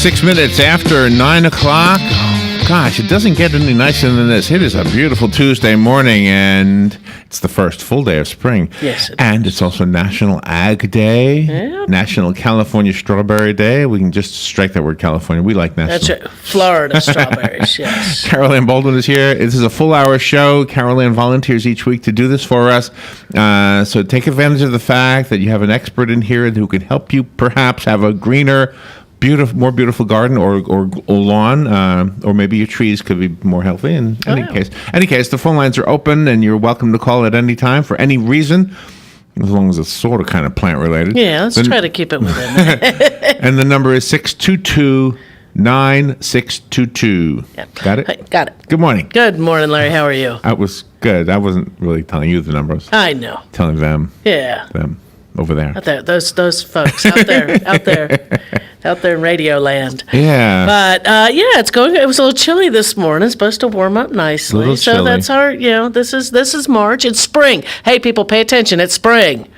26 minutes after 9 o'clock. Gosh, it doesn't get any nicer than this. It is a beautiful Tuesday morning, and it's the first full day of spring. Yes. And it's also National Ag Day, National California Strawberry Day. We can just strike that word California. We like national. That's right. Florida strawberries, yes. Carol Ann Baldwin is here. This is a full-hour show. Carol Ann volunteers each week to do this for us. So take advantage of the fact that you have an expert in here who can help you perhaps have a greener, more beautiful garden or lawn, or maybe your trees could be more healthy. In any case, the phone lines are open, and you're welcome to call at any time for any reason, as long as it's sort of kind of plant related. Yeah, let's try to keep it within that. And the number is 622-9622. Yep. Got it? Got it. Good morning. Good morning, Larry. How are you? I was good. I wasn't really telling you the numbers. I know. Telling them. Yeah. Them. Over there. Out there, those folks out there in radio land. Yeah. But it's going. It was a little chilly this morning. It's supposed to warm up nicely. A little so chilly. That's our. This is March. It's spring. Hey, people, pay attention. It's spring.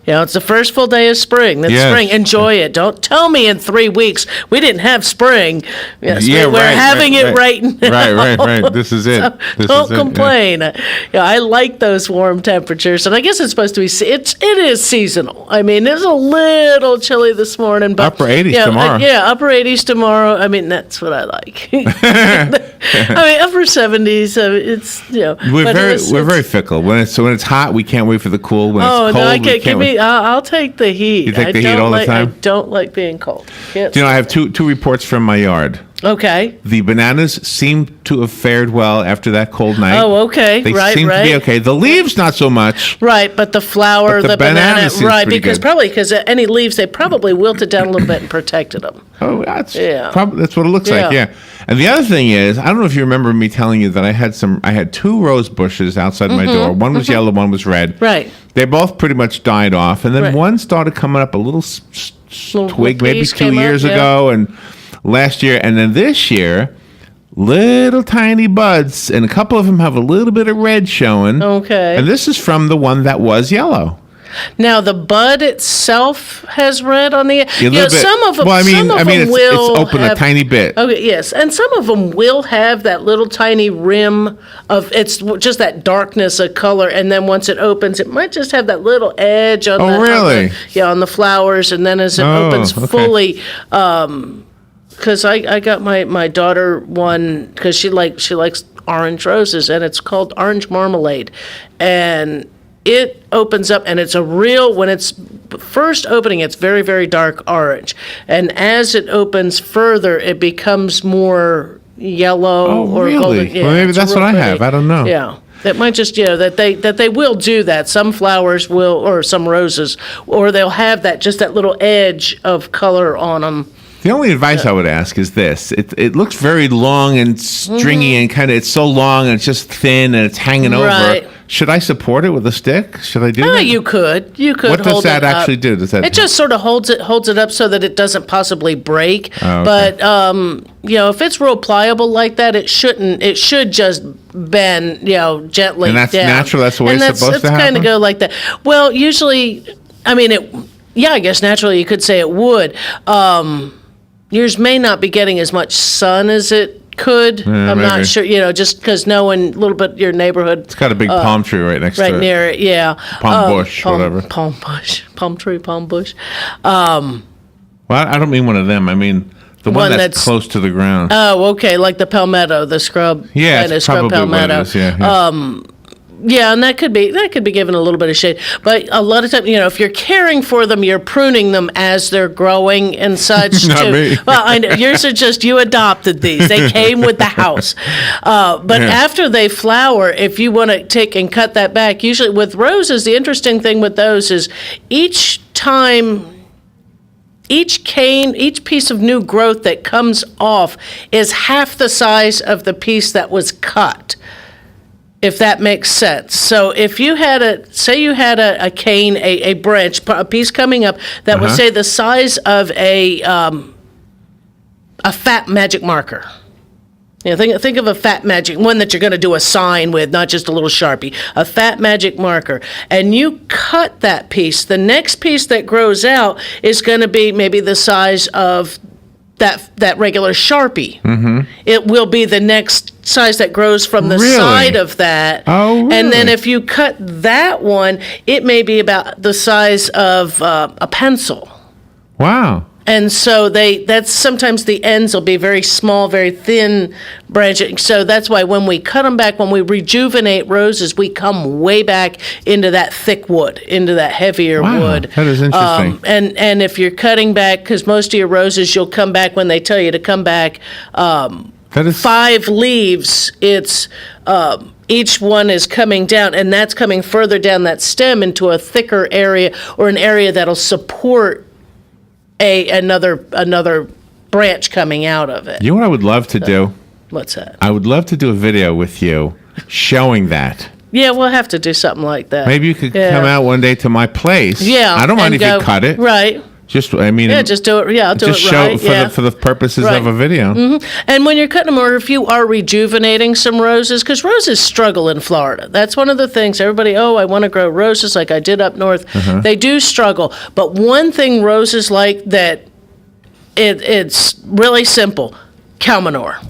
It's the first full day of spring. That's spring. Enjoy it. Don't tell me in 3 weeks we didn't have spring. Yes, we're having it right now. Right. This is it. So don't complain. Yeah. I like those warm temperatures, and I guess it's supposed to be. It is seasonal. I mean, it's a little chilly this morning, but upper 80s tomorrow. Upper 80s tomorrow. I mean, that's what I like. Upper 70s. It's We're very fickle. When it's hot, we can't wait for the cool. When it's cold, we can't wait. I'll take the heat. You take the heat all the time? I don't like being cold. Do you know, I have two reports from my yard. Okay. The bananas seem to have fared well after that cold night. Oh, okay. They right, seem to be okay. The leaves, not so much. Right, but the flower, but the banana, right, because any leaves, they probably wilted down a little bit and protected them. Oh, that's what it looks like, yeah. And the other thing is, I don't know if you remember me telling you that I had two rose bushes outside my door. One was yellow, one was red. Right. They both pretty much died off, and then one started coming up a little twig maybe 2 years ago, and last year, and then this year, little tiny buds, and a couple of them have a little bit of red showing. Okay. And this is from the one that was yellow. Now the bud itself has red on the. Some of them. Well, it's open a tiny bit. Okay, yes, and some of them will have that little tiny rim of it's just that darkness of color, and then once it opens, it might just have that little edge on. Oh, really? On the flowers, and then as it opens fully. Because I got my daughter one because she likes orange roses, and it's called orange marmalade, and it opens up, and when it's first opening, it's very, very dark orange, and as it opens further, it becomes more yellow or really? golden. Yeah, well, maybe that's what I have. I don't know. Yeah. It might just, that they will do that. Some flowers will, or some roses, or they'll have that little edge of color on them. The only advice I would ask is this. It looks very long and stringy and it's so long and it's just thin and it's hanging over. Should I support it with a stick? Should I do that? You could. What does that actually do? It just sort of holds it up so that it doesn't possibly break. Oh, okay. But if it's real pliable like that, it should just bend, gently. And that's down. natural. That's the way it's supposed to happen. It's kind of go like that. Well, usually, I guess naturally you could say it would. Yours may not be getting as much sun as it could. I'm maybe. not sure, just because knowing a little bit your neighborhood. It's got a big palm tree right next to it. Right near it, yeah. Palm bush, whatever. Palm bush. Palm tree, palm bush. Well, I don't mean one of them. I mean the one that's close to the ground. Oh, okay, like the palmetto, the scrub. Yeah, it's scrub probably palmetto. what it is, yeah. Yeah, and that could be given a little bit of shade. But a lot of times, if you're caring for them, you're pruning them as they're growing and such. Not too. me. Well, I know yours are just you adopted these. They came with the house. But after they flower, if you want to take and cut that back, usually with roses, the interesting thing with those is each piece of new growth that comes off is half the size of the piece that was cut. If that makes sense. So if you had a cane, a branch, a piece coming up that was, say, the size of a fat magic marker. Think of a fat magic, one that you're going to do a sign with, not just a little Sharpie, a fat magic marker. And you cut that piece. The next piece that grows out is going to be maybe the size of that regular Sharpie. Mm-hmm. It will be the next size that grows from the side of that. Oh, really? And then if you cut that one, it may be about the size of a pencil. Wow. And so that's sometimes the ends will be very small, very thin branching. So that's why when we cut them back, when we rejuvenate roses, we come way back into that thick wood, into that heavier wood. That is interesting. And if you're cutting back, because most of your roses, you'll come back when they tell you to come back. That is 5 leaves. It's each one is coming down, and that's coming further down that stem into a thicker area or an area that'll support another branch coming out of it. You know what I would love to do? What's that? I would love to do a video with you showing that. Yeah, we'll have to do something like that. Maybe you could come out one day to my place. Yeah, I don't mind if you cut it. Right. Just, I mean, just do it. Yeah, I'll do it just right. show for the purposes of a video. Mm-hmm. And when you're cutting them, or if you are rejuvenating some roses, because roses struggle in Florida. That's one of the things. Everybody, I want to grow roses like I did up north. Uh-huh. They do struggle. But one thing roses like that, it's really simple: cow manure.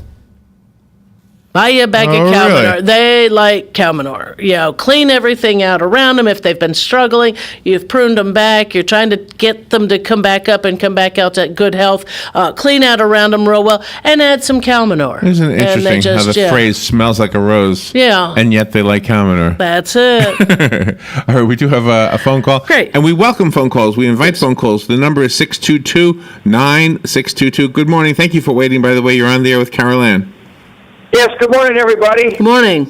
Buy you a bag of cow manure. They like cow manure. Clean everything out around them. If they've been struggling, you've pruned them back. You're trying to get them to come back up and come back out to good health. Clean out around them real well and add some cow manure. Isn't it interesting how the phrase smells like a rose? Yeah. And yet they like cow manure. That's it. All right, we do have a phone call. Great. And we welcome phone calls. We invite phone calls. The number is 622-9622. Good morning. Thank you for waiting, by the way. You're on the air with Carol Ann. Yes, good morning, everybody. Good morning.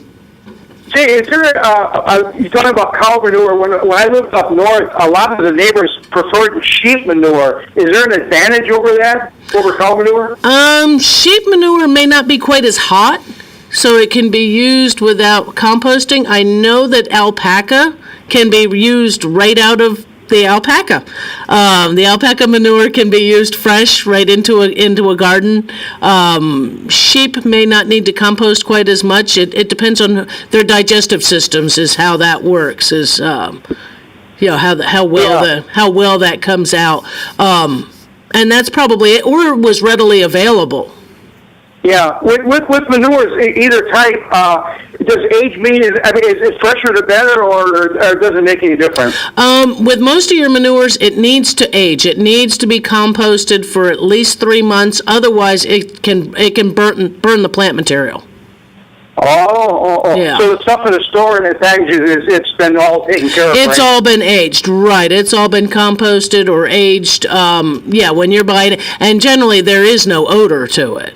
See, is there, you're talking about cow manure. When I lived up north, a lot of the neighbors preferred sheep manure. Is there an advantage over that, over cow manure? Sheep manure may not be quite as hot, so it can be used without composting. I know that alpaca can be used right out of the alpaca. The alpaca manure can be used fresh right into a garden. Sheep may not need to compost quite as much. It depends on their digestive systems, is how that works. Is how well that comes out. And that's probably it, or it was readily available. Yeah, with manures, either type, does age mean, is fresher the better, or does it make any difference? With most of your manures, it needs to age. It needs to be composted for at least 3 months. Otherwise, it can burn the plant material. Oh. Yeah. So the stuff in the store and the packages, it's been all taken care of, It's all been aged, right. It's all been composted or aged, when you're buying it. And generally, there is no odor to it.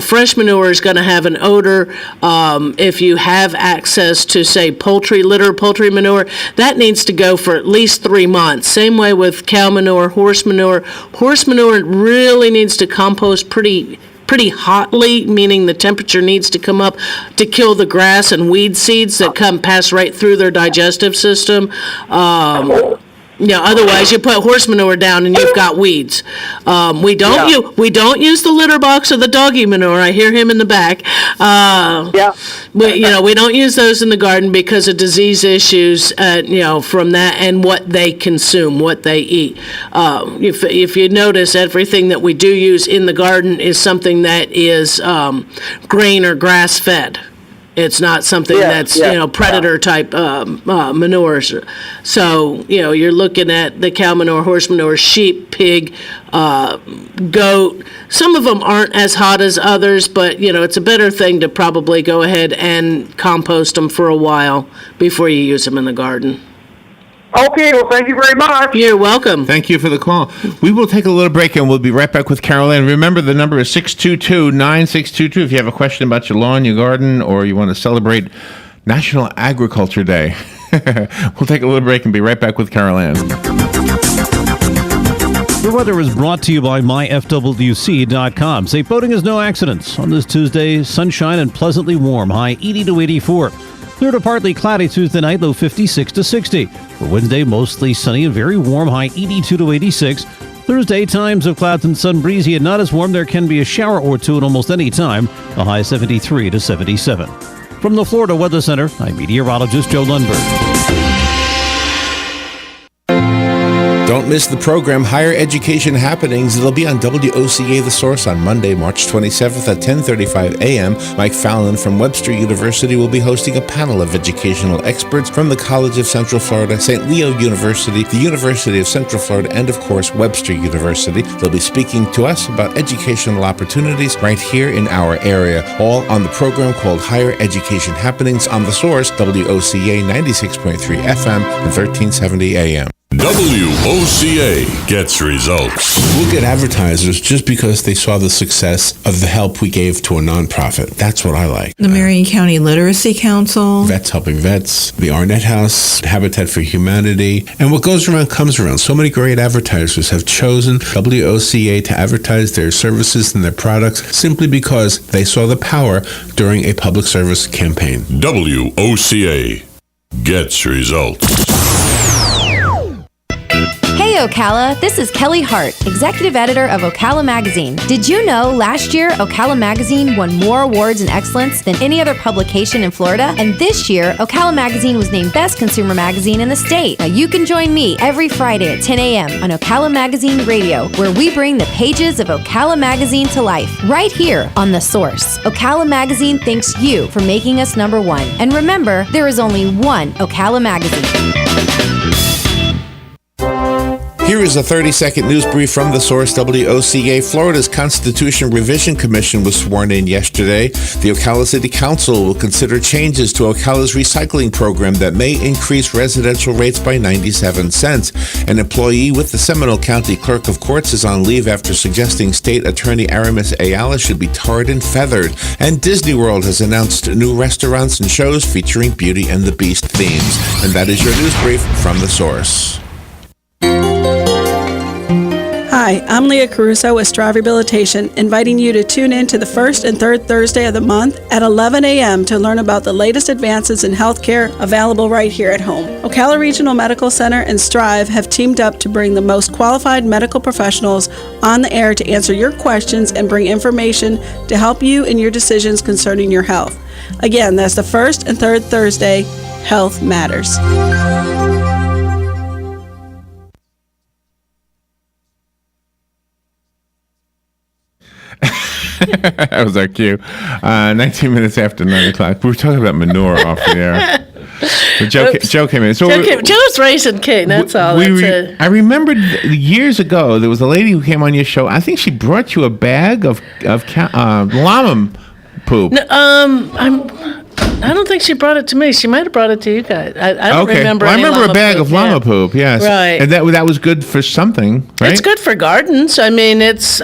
Fresh manure is going to have an odor. If you have access to, say, poultry manure, that needs to go for at least 3 months. Same way with cow manure, horse manure. Horse manure really needs to compost pretty hotly, meaning the temperature needs to come up to kill the grass and weed seeds that pass right through their digestive system. Otherwise you put horse manure down and you've got weeds. We don't use the litter box or the doggy manure. I hear him in the back. We don't use those in the garden because of disease issues. From that and what they consume, what they eat. If you notice, everything that we do use in the garden is something that is grain or grass fed. It's not something that's predator type manures. So you're looking at the cow manure, horse manure, sheep, pig, goat. Some of them aren't as hot as others, but it's a better thing to probably go ahead and compost them for a while before you use them in the garden. Okay, well, thank you very much. You're welcome. Thank you for the call. We will take a little break, and we'll be right back with Carol Ann. Remember, the number is 622-9622 if you have a question about your lawn, your garden, or you want to celebrate National Agriculture Day. We'll take a little break and be right back with Carol Ann. The weather is brought to you by myfwc.com. Safe boating is no accidents. On this Tuesday, sunshine and pleasantly warm, high 80 to 84. Clear to partly cloudy Tuesday night, low 56 to 60. For Wednesday, mostly sunny and very warm, high 82 to 86. Thursday, times of clouds and sun, breezy and not as warm. There can be a shower or two at almost any time, a high 73 to 77. From the Florida Weather Center, I'm meteorologist Joe Lundberg. Don't miss the program Higher Education Happenings. It'll be on WOCA The Source on Monday, March 27th at 10:35 a.m. Mike Fallon from Webster University will be hosting a panel of educational experts from the College of Central Florida, St. Leo University, the University of Central Florida, and of course Webster University. They'll be speaking to us about educational opportunities right here in our area, all on the program called Higher Education Happenings on The Source, WOCA 96.3 FM and 1370 AM. WOCA gets results. We'll get advertisers just because they saw the success of the help we gave to a nonprofit. That's what I like. The Marion County Literacy Council. Vets Helping Vets, the Arnett House, Habitat for Humanity. And what goes around comes around. So many great advertisers have chosen WOCA to advertise their services and their products simply because they saw the power during a public service campaign. WOCA gets results. Hey Ocala, this is Kelly Hart, Executive Editor of Ocala Magazine. Did you know last year Ocala Magazine won more awards in excellence than any other publication in Florida? And this year, Ocala Magazine was named Best Consumer Magazine in the state. Now you can join me every Friday at 10 a.m. on Ocala Magazine Radio, where we bring the pages of Ocala Magazine to life, right here on The Source. Ocala Magazine thanks you for making us number one. And remember, there is only one Ocala Magazine. Here is a 30-second news brief from The Source, WOCA. Florida's Constitution Revision Commission was sworn in yesterday. The Ocala City Council will consider changes to Ocala's recycling program that may increase residential rates by 97 cents. An employee with the Seminole County Clerk of Courts is on leave after suggesting State Attorney Aramis Ayala should be tarred and feathered. And Disney World has announced new restaurants and shows featuring Beauty and the Beast themes. And that is your news brief from The Source. Hi, I'm Leah Caruso with Strive Rehabilitation, inviting you to tune in to the first and third Thursday of the month at 11 a.m. to learn about the latest advances in healthcare available right here at home. Ocala Regional Medical Center and Strive have teamed up to bring the most qualified medical professionals on the air to answer your questions and bring information to help you in your decisions concerning your health. Again, that's the first and third Thursday. Health matters. That was our cue. 19 minutes after 9 o'clock. We were talking about manure off the air. So Joe came in. So Joe's raising Kate, that's all. I remembered years ago, there was a lady who came on your show. I think she brought you a bag of llama poop. No, I don't think she brought it to me. She might have brought it to you guys. I don't remember. Well, I remember a bag poop, of llama poop. Yes, right. And that was good for something, right? It's good for gardens. I mean, it's.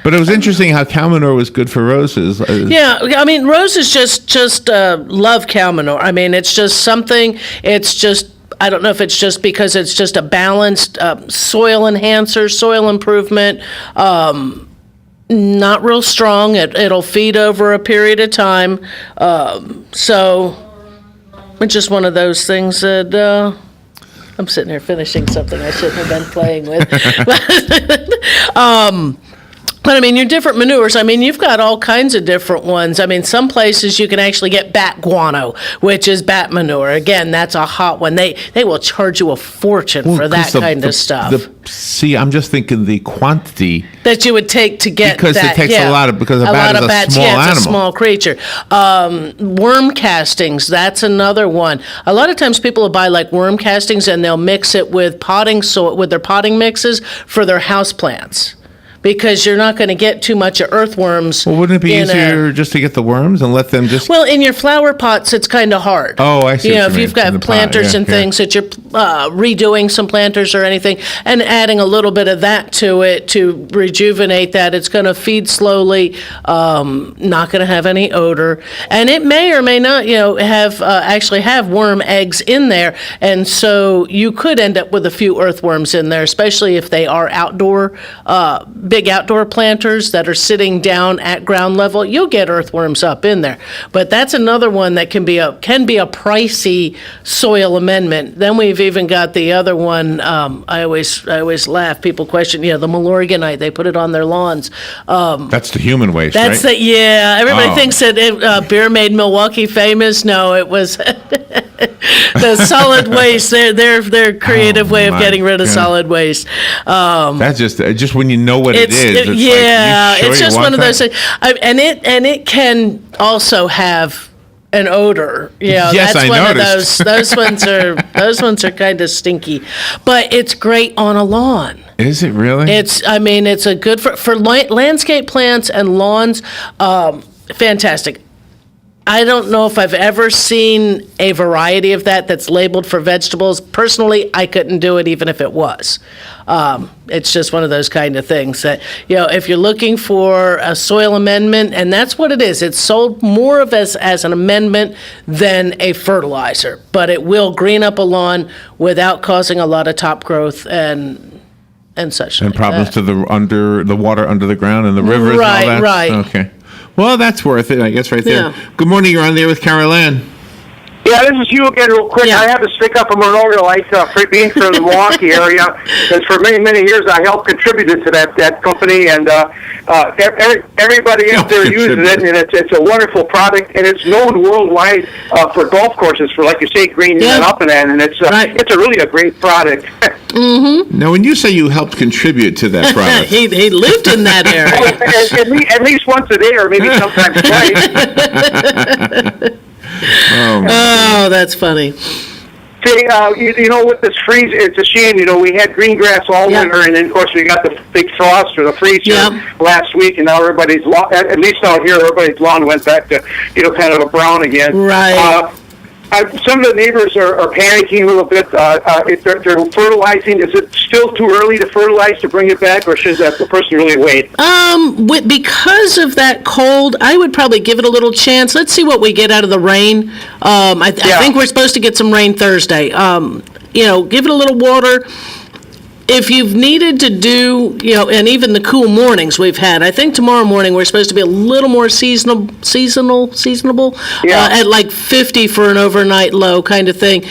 But it was interesting how cow manure was good for roses. Yeah, I mean, roses just love cow manure. I mean, it's just something. It's just. I don't know if it's just because it's just a balanced soil enhancer, soil improvement. Not real strong. It'll feed over a period of time. So it's just one of those things that I'm sitting here finishing something I shouldn't have been playing with. But I mean, your different manures, I mean, you've got all kinds of different ones. I mean, some places you can actually get bat guano, which is bat manure. Again, that's a hot one. They will charge you a fortune for that kind of stuff. See, I'm just thinking the quantity that you would take to get because that. It takes a lot of, because a bat is a small animal. It's a small creature. Worm castings, that's another one. A lot of times people will buy like worm castings and they'll mix it with potting soil, with their potting mixes for their house plants. Because you're not going to get too much of earthworms. Well, wouldn't it be easier just to get the worms and let them just... Well, in your flower pots, it's kind of hard. Oh, I see what you if mean. You've got planters and things that you're redoing some planters or anything, and adding a little bit of that to it to rejuvenate that. It's going to feed slowly, not going to have any odor. And it may or may not, actually have worm eggs in there. And so you could end up with a few earthworms in there, especially if they are outdoor big outdoor planters that are sitting down at ground level. You'll get earthworms up in there, but that's another one that can be a pricey soil amendment. Then we've even got the other one. I always laugh. People question, the Milorganite. They put it on their lawns. That's the human waste, that's right? Everybody thinks that beer made Milwaukee famous. No, it was. The solid waste, their creative way of my getting rid of God. solid waste. That's just when you know what it is. It's like, yeah, you sure it's you just want one of those that? things. And it can also have an odor. Yes, that's I one noticed. of those ones are kind of stinky, but it's great on a lawn. Is it really? It's a good for landscape plants and lawns. Fantastic. I don't know if I've ever seen a variety of that's labeled for vegetables. Personally, I couldn't do it even if it was. It's just one of those kind of things that, if you're looking for a soil amendment, and that's what it is. It's sold more of as an amendment than a fertilizer, but it will green up a lawn without causing a lot of top growth and such. And like problems that. to the water under the ground and the rivers Right, and all that? right. Okay. Well, that's worth it, I guess, right there. Yeah. Good morning. You're on there with Carol Ann. Yeah, this is you again, real quick. Yeah. I have to stick up a Monongahela being from the Milwaukee area, because for many, many years I helped contributed to that company, and everybody out there uses it, and it's a wonderful product, and it's known worldwide for golf courses for, like you say, greening it up and it's Right. it's really a great product. Now, when you say you helped contribute to that product, he lived in that area. at least once a day, or maybe sometimes twice. Oh, that's funny. See, with this freeze, it's a shame. We had green grass all winter, and then, of course, we got the big frost or the freeze here last week, and now everybody's lawn, at least out here, everybody's lawn went back to, kind of a brown again. Right. Some of the neighbors are panicking a little bit. If they're fertilizing, is it still too early to fertilize to bring it back, or should the person really wait? Because of that cold, I would probably give it a little chance. Let's see what we get out of the rain. I think we're supposed to get some rain Thursday. Give it a little water. If you've needed to do, and even the cool mornings we've had, I think tomorrow morning we're supposed to be a little more seasonable, at like 50 for an overnight low kind of thing.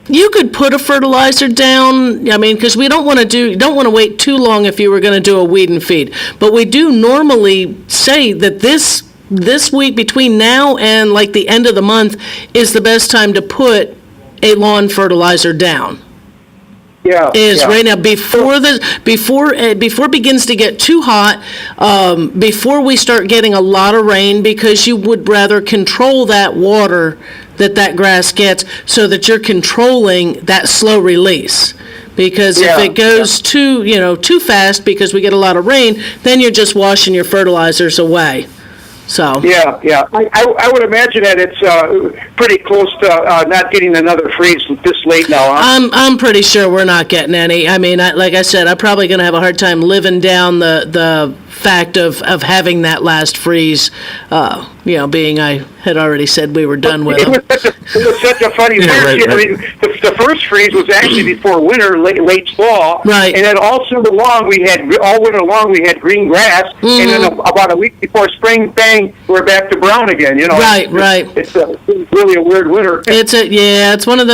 You could put a fertilizer down, because we don't want to wait too long if you were going to do a weed and feed. But we do normally say that this week between now and like the end of the month is the best time to put a lawn fertilizer down. Right now before it begins to get too hot, before we start getting a lot of rain, because you would rather control that water that grass gets so that you're controlling that slow release. Because if it goes too fast because we get a lot of rain, then you're just washing your fertilizers away. So I would imagine that it's pretty close to not getting another freeze this late now. Huh? I'm pretty sure we're not getting any. Like I said, I'm probably going to have a hard time living down the fact of having that last freeze. Being I had already said we were done with them. It was such a funny freeze. right. The first freeze was actually before winter, late fall. Right. And then all winter long we had green grass, and then about a week before spring, bang, we're back to brown again. Right. It's really a weird winter. It's one of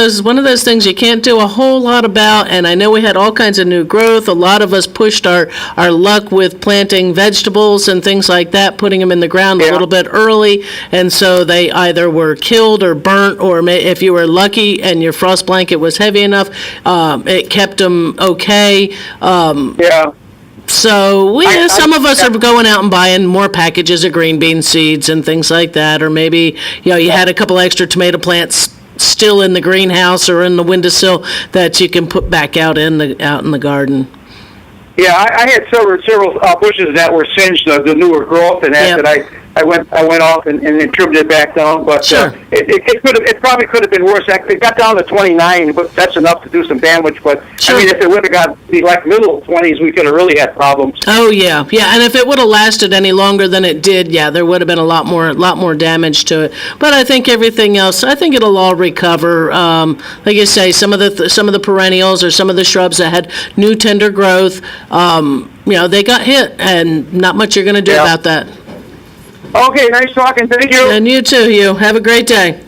those things you can't do a whole lot about. And I know we had all kinds of new growth. A lot of us pushed our luck with planting vegetables and things like that, putting them in the ground a little bit early, and so they either were killed or burnt, or if you were lucky and your frost blanket was heavy enough, it kept them okay. So some of us are going out and buying more packages of green bean seeds and things like that, or maybe you had a couple extra tomato plants still in the greenhouse or in the windowsill that you can put back out in the garden. Yeah, I had several bushes that were singed, the newer growth, and that I went off and trimmed it back down. But it probably could have been worse. It got down to 29, but that's enough to do some damage. But if it would have got like middle 20s, we could have really had problems. Oh yeah. And if it would have lasted any longer than it did, there would have been a lot more damage to it. But I think everything else, it'll all recover. Like you say, some of the perennials or some of the shrubs that had new tender growth, they got hit, and not much you're going to do about that. Okay, nice talking. Thank you. And you too, Hugh. Have a great day.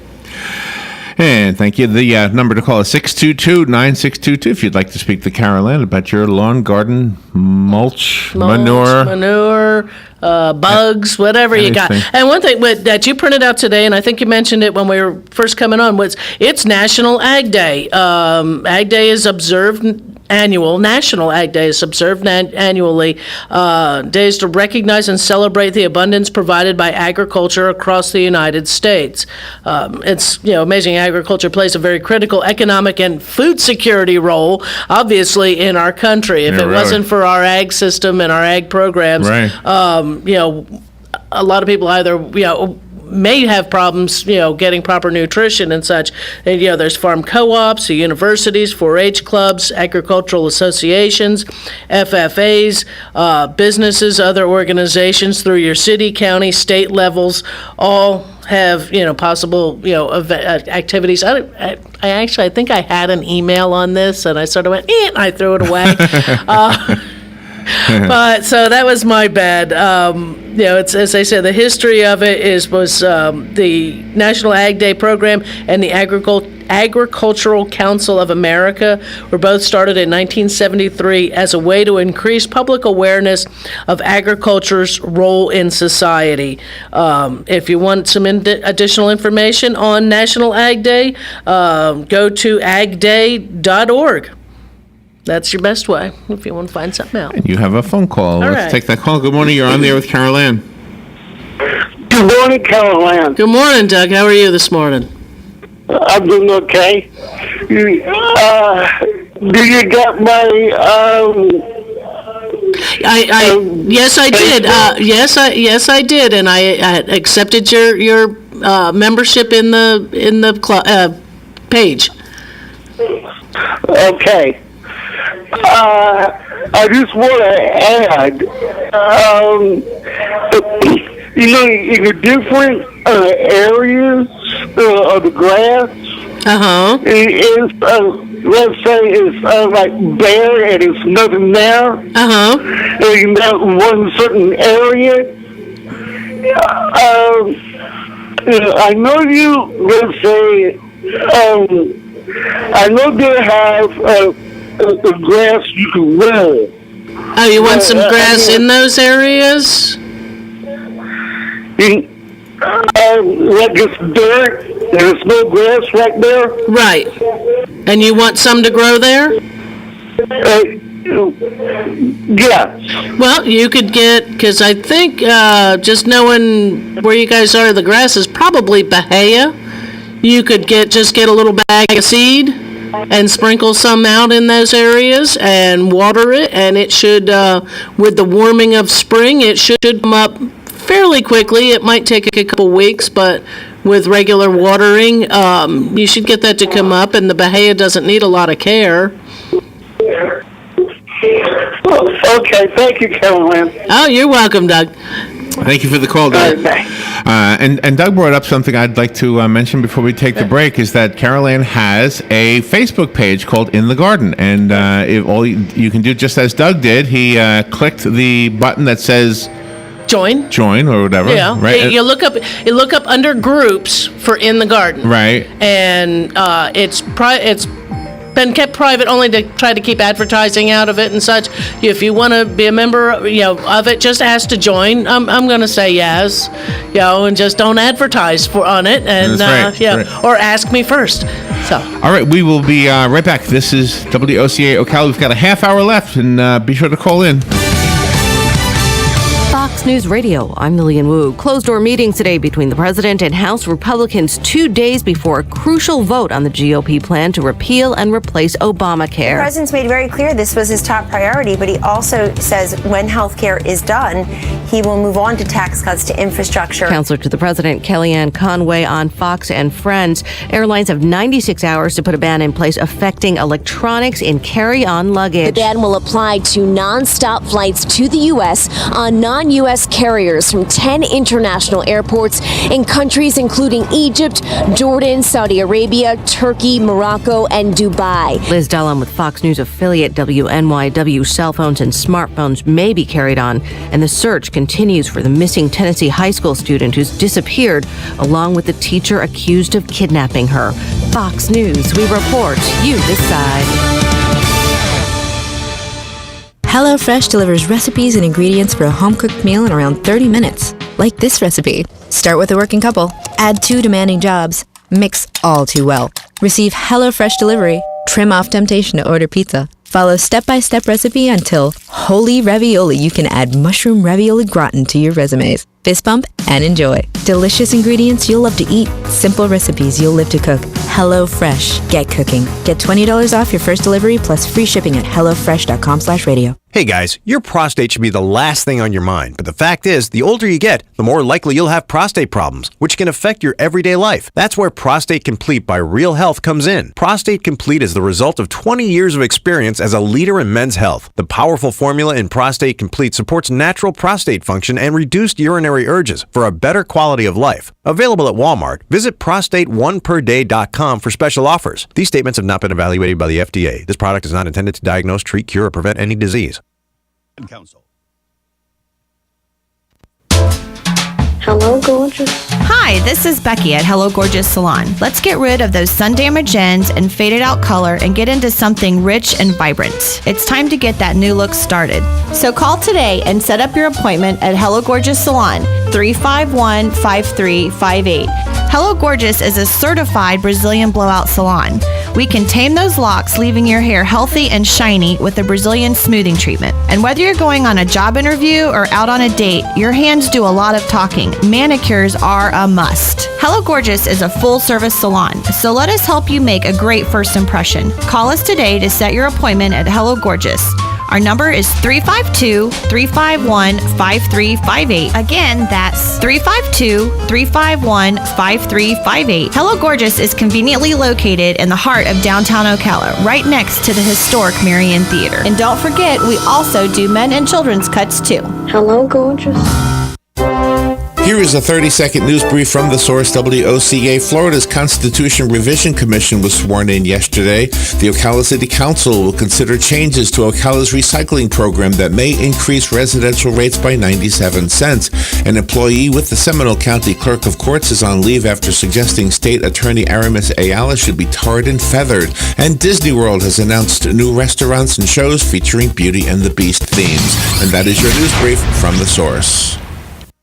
And thank you. The number to call is 622-9622 if you'd like to speak to Carol Ann about your lawn, garden, mulch, manure, bugs, whatever you got. anything. And one thing that you printed out today, and I think you mentioned it when we were first coming on, was it's National Ag Day. Ag Day is observed National Ag Day is observed annually. Days to recognize and celebrate the abundance provided by agriculture across the United States. It's amazing. Agriculture plays a very critical economic and food security role, obviously, in our country. If it wasn't for our ag system and our ag programs, Right. A lot of people either may have problems, getting proper nutrition and such. And, there's farm co-ops, the universities, 4-H clubs, agricultural associations, FFAs, businesses, other organizations through your city, county, state levels, all have, possible, activities. I think I had an email on this, and I sort of went, and I threw it away. But so that was my bad. It's, as I said, the history of it was the National Ag Day program and the Agricultural Council of America were both started in 1973 as a way to increase public awareness of agriculture's role in society. If you want some additional information on National Ag Day, go to agday.org. That's your best way if you want to find something out. And you have a phone call. All Let's right. take that call. Good morning. You're on there with Carol Ann. Good morning, Carol Ann. Good morning, Doug. How are you this morning? I'm doing okay. Do you got my Yes, I did. Yes, I did, and I accepted your membership in the page. Okay. I just want to add, in the different areas of the grass, it's, let's say it's like bare and it's nothing there, in that one certain area. I know let's say, I know they have the grass you can roll. Oh, you want some grass in those areas? Like it's dirt, and there's no grass right there. Right. And you want some to grow there? Yes. Well, you could get, because I think just knowing where you guys are, the grass is probably Bahia. You could get a little bag of seed and sprinkle some out in those areas and water it, and it should, with the warming of spring, it should come up fairly quickly. It might take a couple weeks, but with regular watering, you should get that to come up, and the Bahia doesn't need a lot of care. Okay, thank you, Caroline. Oh, you're welcome, Doug. Thank you for the call, Doug. And Doug brought up something I'd like to mention before we take the break, is that Carol Ann has a Facebook page called In the Garden. And if all you can do, just as Doug did, he clicked the button that says join or whatever. Yeah, right? you look up under groups for In the Garden. Right. And it's been kept private only to try to keep advertising out of it and such. If you want to be a member, of it, just ask to join. I'm going to say yes, and just don't advertise on it, and That's right. or ask me first. So. All right, we will be right back. This is WOCA Ocala. We've got a half hour left, and be sure to call in. Fox News Radio, I'm Lillian Wu. Closed-door meetings today between the president and House Republicans 2 days before a crucial vote on the GOP plan to repeal and replace Obamacare. The president's made very clear this was his top priority, but he also says when health care is done, he will move on to tax cuts to infrastructure. Counselor to the president, Kellyanne Conway on Fox and Friends. Airlines have 96 hours to put a ban in place affecting electronics in carry-on luggage. The ban will apply to nonstop flights to the U.S. on non-U.S. carriers from 10 international airports in countries including Egypt, Jordan, Saudi Arabia, Turkey, Morocco, and Dubai. Liz Dellum with Fox News affiliate WNYW. Cell phones and smartphones may be carried on, and the search continues for the missing Tennessee high school student who's disappeared, along with the teacher accused of kidnapping her. Fox News, we report, you decide. HelloFresh delivers recipes and ingredients for a home-cooked meal in around 30 minutes. Like this recipe. Start with a working couple. Add 2 demanding jobs. Mix all too well. Receive HelloFresh delivery. Trim off temptation to order pizza. Follow step-by-step recipe until holy ravioli. You can add mushroom ravioli gratin to your resumes. Fist bump and enjoy. Delicious ingredients you'll love to eat. Simple recipes you'll live to cook. HelloFresh. Get cooking. Get $20 off your first delivery plus free shipping at hellofresh.com/radio. Hey guys, your prostate should be the last thing on your mind, but the fact is, the older you get, the more likely you'll have prostate problems, which can affect your everyday life. That's where Prostate Complete by Real Health comes in. Prostate Complete is the result of 20 years of experience as a leader in men's health. The powerful formula in Prostate Complete supports natural prostate function and reduced urinary urges for a better quality of life. Available at Walmart. Visit prostate1perday.com for special offers. These statements have not been evaluated by the FDA. This product is not intended to diagnose, treat, cure, or prevent any disease. Council. Hello, gorgeous. Hi, this is Becky at Hello Gorgeous Salon. Let's get rid of those sun damaged ends and faded out color and get into something rich and vibrant. It's time to get that new look started. So call today and set up your appointment at Hello Gorgeous Salon, 351-5358. Hello Gorgeous is a certified Brazilian blowout salon. We can tame those locks, leaving your hair healthy and shiny with a Brazilian smoothing treatment. And whether you're going on a job interview or out on a date, your hands do a lot of talking. Manicures are a must. Hello Gorgeous is a full-service salon, so let us help you make a great first impression. Call us today to set your appointment at Hello Gorgeous. Our number is 352-351-5358. Again, that's 352-351-5358. Hello Gorgeous is conveniently located in the heart of downtown Ocala, right next to the historic Marion Theater. And don't forget, we also do men and children's cuts too. Hello, gorgeous. Here is a 30-second news brief from the source WOCA. Florida's Constitution Revision Commission was sworn in yesterday. The Ocala City Council will consider changes to Ocala's recycling program that may increase residential rates by 97 cents. An employee with the Seminole County Clerk of Courts is on leave after suggesting State Attorney Aramis Ayala should be tarred and feathered. And Disney World has announced new restaurants and shows featuring Beauty and the Beast themes. And that is your news brief from the source.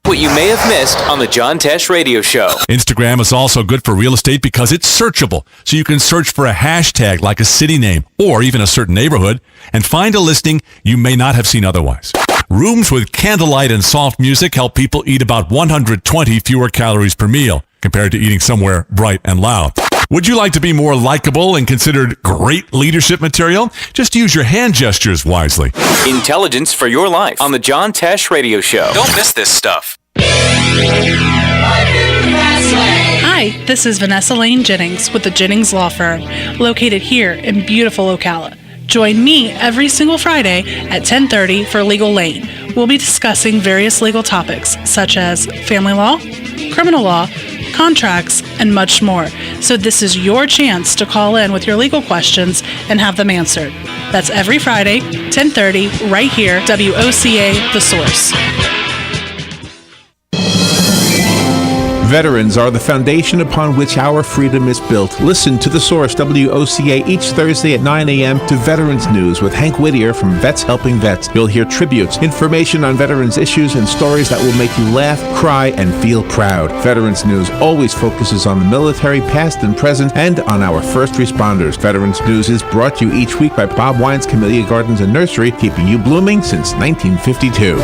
What you may have missed on the John Tesh Radio Show. Instagram is also good for real estate because it's searchable. So you can search for a hashtag like a city name or even a certain neighborhood and find a listing you may not have seen otherwise. Rooms with candlelight and soft music help people eat about 120 fewer calories per meal compared to eating somewhere bright and loud. Would you like to be more likable and considered great leadership material? Just use your hand gestures wisely. Intelligence for your life on the John Tesh Radio Show. Don't miss this stuff. Hi, this is Vanessa Lane Jennings with the Jennings Law Firm, located here in beautiful Ocala. Join me every single Friday at 10:30 for Legal Lane. We'll be discussing various legal topics such as family law, criminal law, contracts, and much more. So this is your chance to call in with your legal questions and have them answered. That's every Friday, 10:30, right here, WOCA, The Source. Veterans are the foundation upon which our freedom is built. Listen to The Source, WOCA, each Thursday at 9 a.m. to Veterans News with Hank Whittier from Vets Helping Vets. You'll hear tributes, information on veterans issues, and stories that will make you laugh, cry, and feel proud. Veterans News always focuses on the military, past and present, and on our first responders. Veterans News is brought to you each week by Bob Wine's Camellia Gardens and Nursery, keeping you blooming since 1952.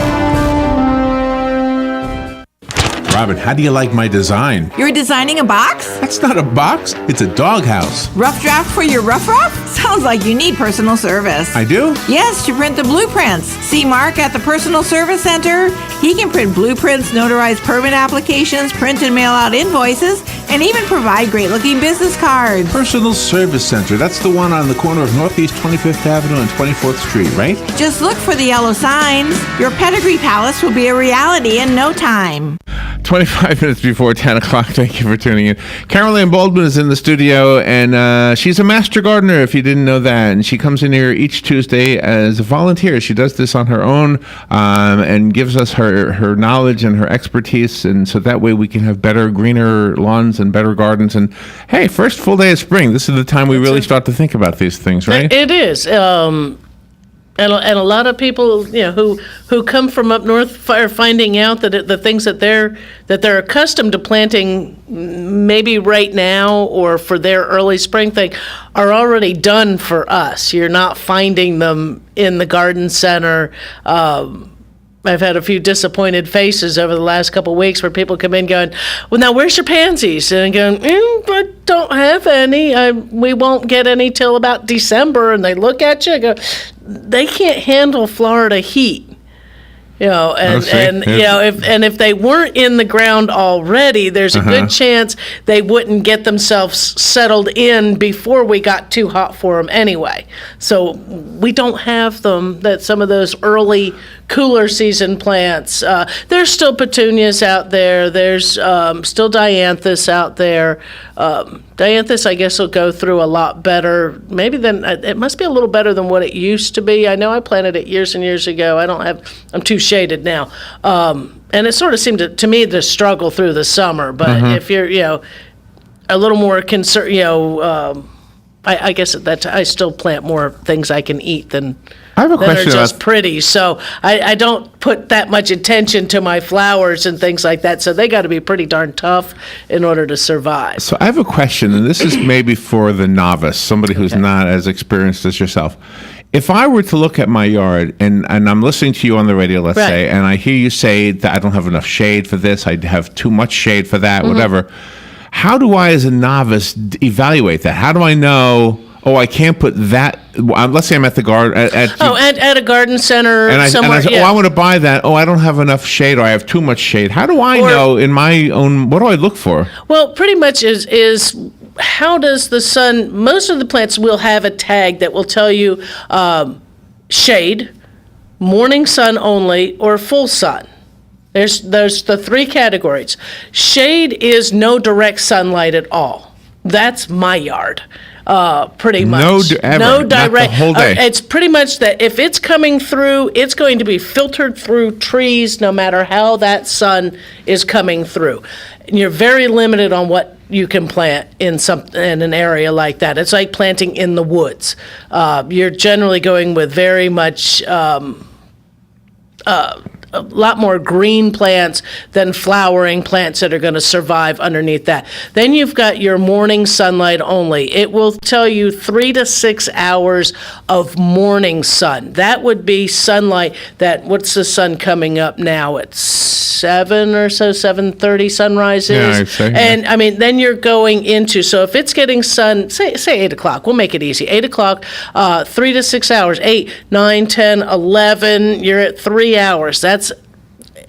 Robin, how do you like my design? You're designing a box? That's not a box. It's a doghouse. Rough draft for your rough? Sounds like you need personal service. I do? Yes, to print the blueprints. See Mark at the Personal Service Center. He can print blueprints, notarize permit applications, print and mail out invoices, and even provide great-looking business cards. Personal Service Center. That's the one on the corner of Northeast 25th Avenue and 24th Street, right? Just look for the yellow signs. Your pedigree palace will be a reality in no time. 25 minutes before 10 o'clock. Thank you for tuning in. Caroline Baldwin is in the studio, and she's a master gardener, if you didn't know that. And she comes in here each Tuesday as a volunteer. She does this on her own and gives us her knowledge and her expertise, and so that way we can have better, greener lawns lawns and better gardens. And hey, first full day of spring. This is the time we really start to think about these things, right? It is. And a lot of people, who come from up north are finding out that the things that they're accustomed to planting, maybe right now or for their early spring thing, are already done for us. You're not finding them in the garden center. I've had a few disappointed faces over the last couple of weeks where people come in going, well, now where's your pansies? And I'm going, I don't have any. We won't get any till about December. And they look at you and go, they can't handle Florida heat. If they weren't in the ground already, there's a good chance they wouldn't get themselves settled in before we got too hot for them anyway. So we don't have them, that some of those early cooler season plants. There's still petunias out there. There's still dianthus out there. Dianthus, I guess, will go through a lot better. Maybe it must be a little better than what it used to be. I know I planted it years and years ago. I'm too shaded now. And it sort of seemed to me to struggle through the summer. But if you're, a little more concerned, I guess that I still plant more things I can eat than I have a that are question just about pretty. So I don't put that much attention to my flowers and things like that. So they got to be pretty darn tough in order to survive. So I have a question, and this is maybe for the novice, somebody who's not as experienced as yourself. If I were to look at my yard, and I'm listening to you on the radio, let's say, and I hear you say that I don't have enough shade for this, I have too much shade for that, whatever, how do I, as a novice, evaluate that? How do I know, I can't put that, let's say I'm at the garden. At a garden center somewhere. And I say, I want to buy that. I don't have enough shade, or I have too much shade. How do I know in my own, what do I look for? Well, pretty much is how does the sun, most of the plants will have a tag that will tell you shade, morning sun only, or full sun. There's the three categories. Shade is no direct sunlight at all. That's my yard. Pretty much. No direct. The whole day. It's pretty much that if it's coming through, it's going to be filtered through trees no matter how that sun is coming through. And you're very limited on what you can plant in an area like that. It's like planting in the woods. You're generally going with very much a lot more green plants than flowering plants that are going to survive underneath that. Then you've got your morning sunlight only. It will tell you 3 to 6 hours of morning sun. That would be sunlight what's the sun coming up now? It's 7 or so, 7:30 sunrises. Yeah, I'd say, and I mean, then you're going into, so if it's getting sun, say 8 o'clock, we'll make it easy. 8 o'clock, 3 to 6 hours, 8, 9, 10, 11, you're at 3 hours.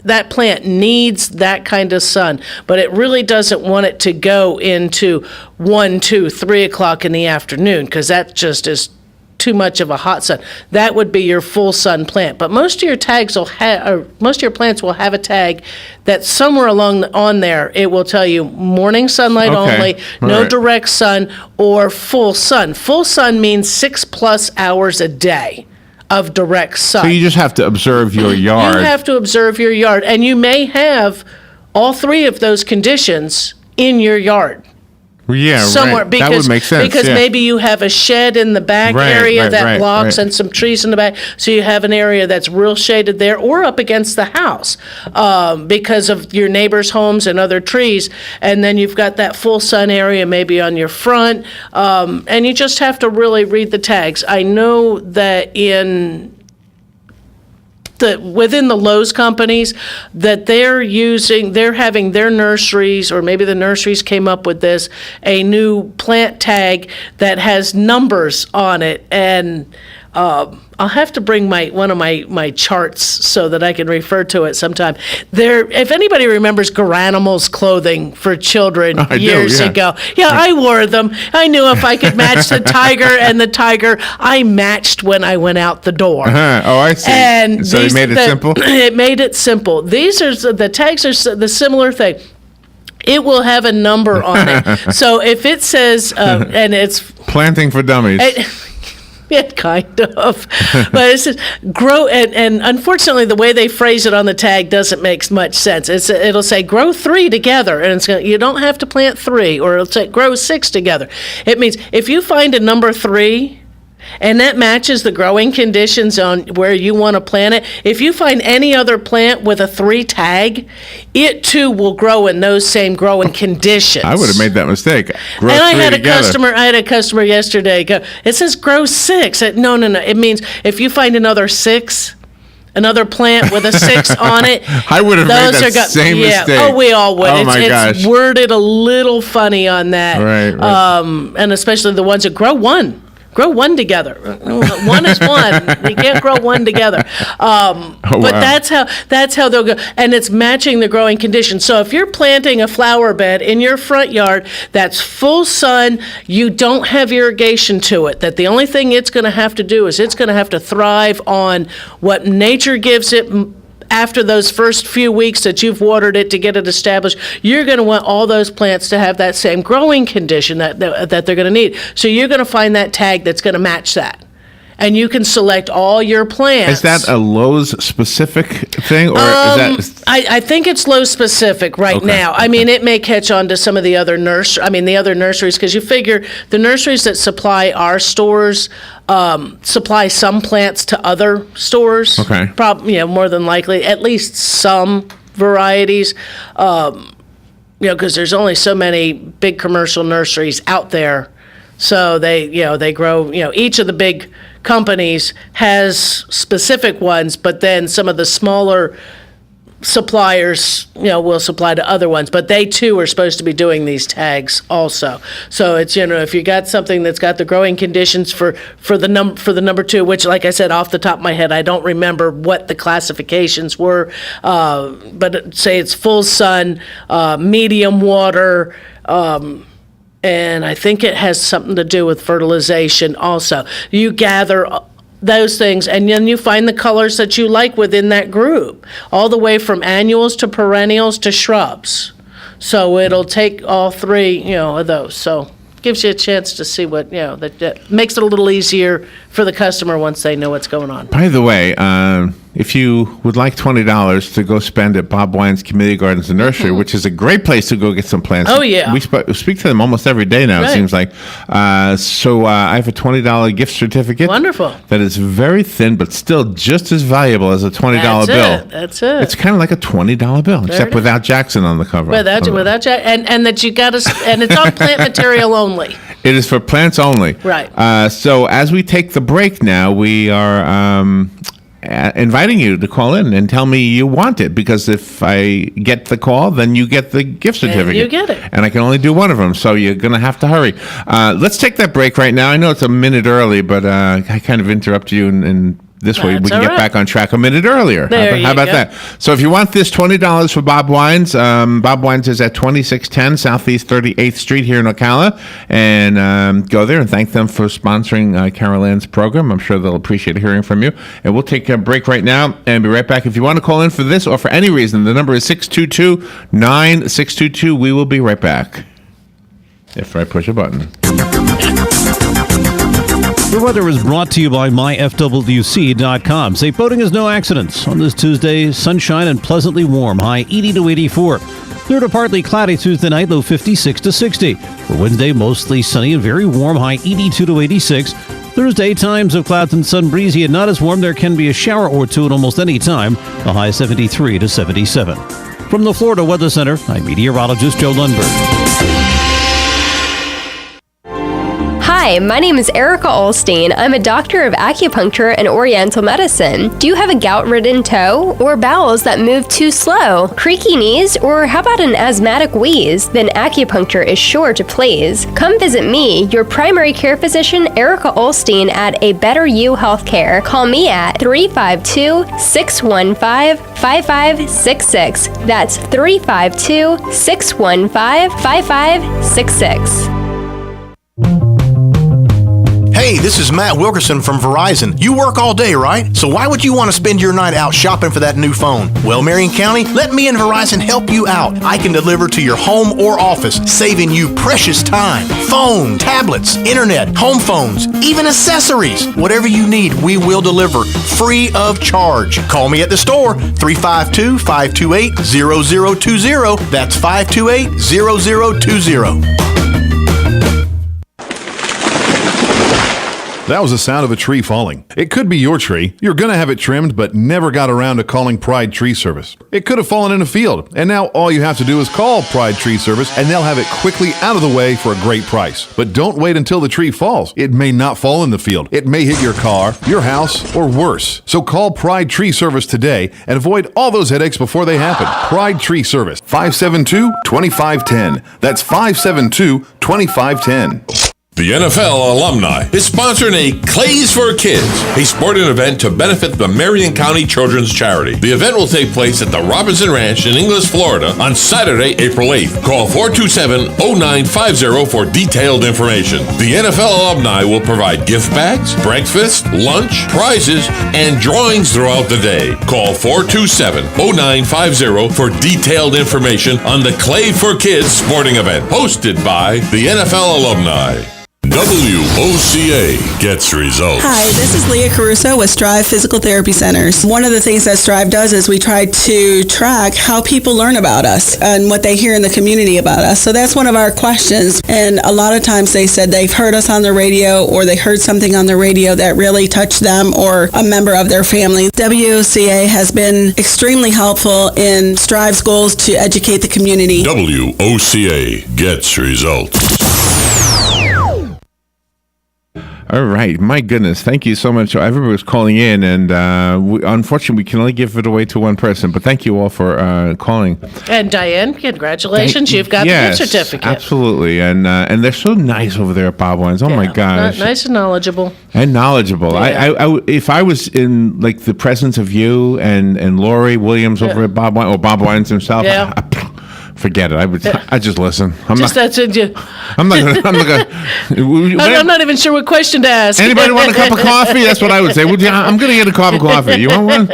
That plant needs that kind of sun, but it really doesn't want it to go into 1, 2, 3 o'clock in the afternoon, because that just is too much of a hot sun. That would be your full sun plant. But most of your plants will have a tag that somewhere on there it will tell you morning sunlight only, no direct sun, or full sun. Full sun means 6+ hours a day of direct sun. So you just have to observe your yard. You have to observe your yard, and you may have all three of those conditions in your yard. Yeah, somewhere, right. That would make sense. Because maybe you have a shed in the back area that blocks and some trees in the back. So you have an area that's real shaded there, or up against the house because of your neighbors' homes and other trees. And then you've got that full sun area maybe on your front. And you just have to really read the tags. I know that within the Lowe's companies, that they're having their nurseries, or maybe the nurseries came up with this, a new plant tag that has numbers on it. And I'll have to bring one of my charts so that I can refer to it sometime. If anybody remembers Garanimals clothing for children years ago. Yeah, I wore them. I knew if I could match the tiger, and the tiger I matched when I went out the door. Oh, I see. And so it made it simple? It made it simple. The tags are the similar thing. It will have a number on it. So if it says, and it's planting for dummies. Yeah, kind of. But it says grow, and unfortunately, the way they phrase it on the tag doesn't make much sense. It'll say grow 3 together, and you don't have to plant 3, or it'll say grow 6 together. It means if you find a number 3, and that matches the growing conditions on where you want to plant it. If you find any other plant with a 3 tag, it too will grow in those same growing conditions. I would have made that mistake. Grow and I 3 had together. I had a customer yesterday go, it says grow 6. No. It means if you find another plant with a 6 on it. I would have made that same mistake. Oh, we all would. Oh, my gosh. It's worded a little funny on that. Right. And especially the ones that grow 1. Grow 1 together. 1 is 1. You can't grow 1 together. But wow. that's how they'll go. And it's matching the growing conditions. So if you're planting a flower bed in your front yard that's full sun, you don't have irrigation to it, that the only thing it's going to have to do is it's going to have to thrive on what nature gives it. After those first few weeks that you've watered it to get it established, you're going to want all those plants to have that same growing condition that they're going to need. So you're going to find that tag that's going to match that. And you can select all your plants. Is that a Lowe's specific thing, or is that? I think it's Lowe's specific right now. I mean, it may catch on to some of the other nurseries, because you figure the nurseries that supply our stores supply some plants to other stores. Okay. More than likely, at least some varieties. Because there's only so many big commercial nurseries out there. So they grow, each of the big companies has specific ones, but then some of the smaller suppliers, will supply to other ones, but they too are supposed to be doing these tags also. So it's, if you got something that's got the growing conditions for the number 2, which, like I said, off the top of my head, I don't remember what the classifications were, but say it's full sun, medium water, and I think it has something to do with fertilization also. You gather those things, and then you find the colors that you like within that group, all the way from annuals to perennials to shrubs. So it'll take all 3, of those. So gives you a chance to see what, that makes it a little easier for the customer once they know what's going on. By the way, if you would like $20 to go spend at Bob Wine's Community Gardens and Nursery, which is a great place to go get some plants. Oh, yeah. We speak to them almost every day now, Right. it seems like. So I have a $20 gift certificate. Wonderful. That is very thin, but still just as valuable as a $20 bill. That's it. It's kind of like a $20 bill, except without Jackson on the cover. Without Jack, and that you got to, and it's on plant material only. It is for plants only. Right. So as we take the break now, we are inviting you to call in and tell me you want it, because if I get the call, then you get the gift certificate. And you get it. And I can only do one of them, so you're going to have to hurry. Let's take that break right now. I know it's a minute early, but I kind of interrupt you and this way we That's can all get right. back on track a minute earlier. There How about you go. that? So if you want this $20 for Bob Wines, Bob Wines is at 2610 Southeast 38th Street here in Ocala. And go there and thank them for sponsoring Carol Ann's program. I'm sure they'll appreciate hearing from you. And we'll take a break right now and be right back. If you want to call in for this or for any reason, the number is 622-9622. We will be right back. If I push a button. The weather is brought to you by myfwc.com. Safe boating is no accidents. On this Tuesday, sunshine and pleasantly warm, high 80 to 84. Clear to partly cloudy Tuesday night, low 56 to 60. For Wednesday, mostly sunny and very warm, high 82 to 86. Thursday, times of clouds and sun, breezy and not as warm. There can be a shower or two at almost any time, the high 73 to 77. From the Florida Weather Center, I'm meteorologist Joe Lundberg. Hi, my name is Erica Olstein. I'm a doctor of acupuncture and oriental medicine. Do you have a gout-ridden toe or bowels that move too slow, creaky knees, or how about an asthmatic wheeze? Then acupuncture is sure to please. Come visit me, your primary care physician, Erica Olstein, at A Better You Healthcare. Call me at 352-615-5566. That's 352-615-5566. Hey, this is Matt Wilkerson from Verizon. You work all day, right? So why would you want to spend your night out shopping for that new phone? Well, Marion County, let me and Verizon help you out. I can deliver to your home or office, saving you precious time. Phone, tablets, internet, home phones, even accessories. Whatever you need, we will deliver free of charge. Call me at the store, 352-528-0020. That's 528-0020. That was the sound of a tree falling. It could be your tree. You're going to have it trimmed, but never got around to calling Pride Tree Service. It could have fallen in a field, and now all you have to do is call Pride Tree Service, and they'll have it quickly out of the way for a great price. But don't wait until the tree falls. It may not fall in the field. It may hit your car, your house, or worse. So call Pride Tree Service today and avoid all those headaches before they happen. Pride Tree Service, 572-2510. That's 572-2510. The NFL alumni is sponsoring a Clays for Kids, a sporting event to benefit the Marion County Children's Charity. The event will take place at the Robinson Ranch in Inglis, Florida on Saturday, April 8th. Call 427-0950 for detailed information. The NFL alumni will provide gift bags, breakfast, lunch, prizes, and drawings throughout the day. Call 427-0950 for detailed information on the Clay for Kids sporting event, hosted by the NFL alumni. WOCA gets results. Hi, this is Leah Caruso with Strive Physical Therapy Centers. One of the things that Strive does is we try to track how people learn about us and what they hear in the community about us. So that's one of our questions. And a lot of times they said they've heard us on the radio or they heard something on the radio that really touched them or a member of their family. WOCA has been extremely helpful in Strive's goals to educate the community. WOCA gets results. All right. My goodness. Thank you so much. Everybody was calling in, and unfortunately, we can only give it away to one person. But thank you all for calling. And Diane, congratulations. You've got the gift certificate. Absolutely. And they're so nice over there at Baldwin's. Oh, my gosh. Nice and knowledgeable. And knowledgeable. Yeah. I if I was in like the presence of you and Lori Williams over at Baldwin, or Baldwin's himself, forget it. I just listen. I'm not even sure what question to ask. Anybody want a cup of coffee? That's what I would say. I'm going to get a cup of coffee. You want one?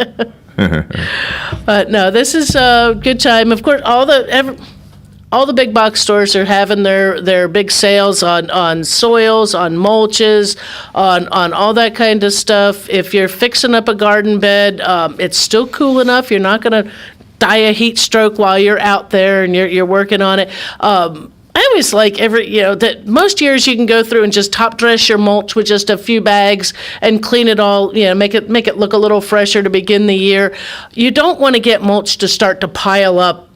But no, this is a good time. Of course, all the big box stores are having their big sales on soils, on mulches, on all that kind of stuff. If you're fixing up a garden bed, it's still cool enough. You're not going to die a heat stroke while you're out there and you're working on it. I always like that most years you can go through and just top dress your mulch with just a few bags and clean it all, make it look a little fresher to begin the year. You don't want to get mulch to start to pile up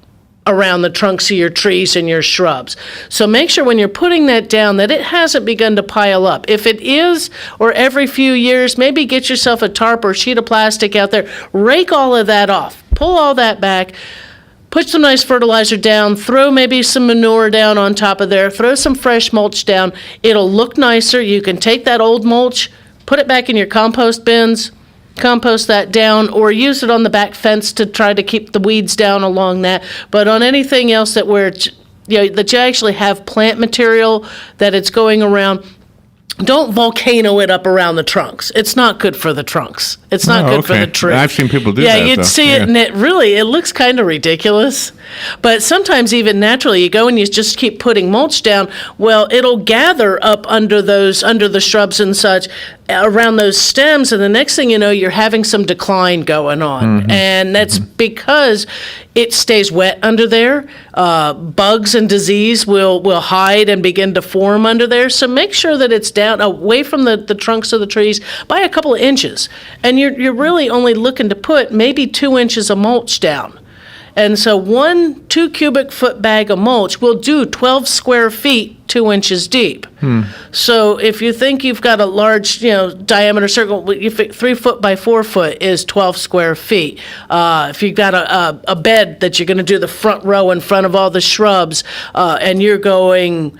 around the trunks of your trees and your shrubs. So make sure when you're putting that down that it hasn't begun to pile up. If it is, or every few years, maybe get yourself a tarp or sheet of plastic out there, rake all of that off. Pull all that back, put some nice fertilizer down, throw maybe some manure down on top of there, throw some fresh mulch down. It'll look nicer. You can take that old mulch, put it back in your compost bins, compost that down, or use it on the back fence to try to keep the weeds down along that. But on anything else that that you actually have plant material that it's going around, don't volcano it up around the trunks. It's not good for the trunks. It's not good for the tree. I've seen people do that. Yeah, you'd see it, and it looks kind of ridiculous. But sometimes even naturally, you go and you just keep putting mulch down. Well, it'll gather up under the shrubs and such, around those stems, and the next thing you know, you're having some decline going on. Mm-hmm. And that's because it stays wet under there. Bugs and disease will hide and begin to form under there. So make sure that it's down away from the trunks of the trees by a couple of inches. And you're really only looking to put maybe 2 inches of mulch down. And so 1 2 cubic foot bag of mulch will do 12 square feet, 2 inches deep. So if you think you've got a large, diameter circle, 3 foot by 4 foot is 12 square feet. If you've got a bed that you're going to do the front row in front of all the shrubs, and you're going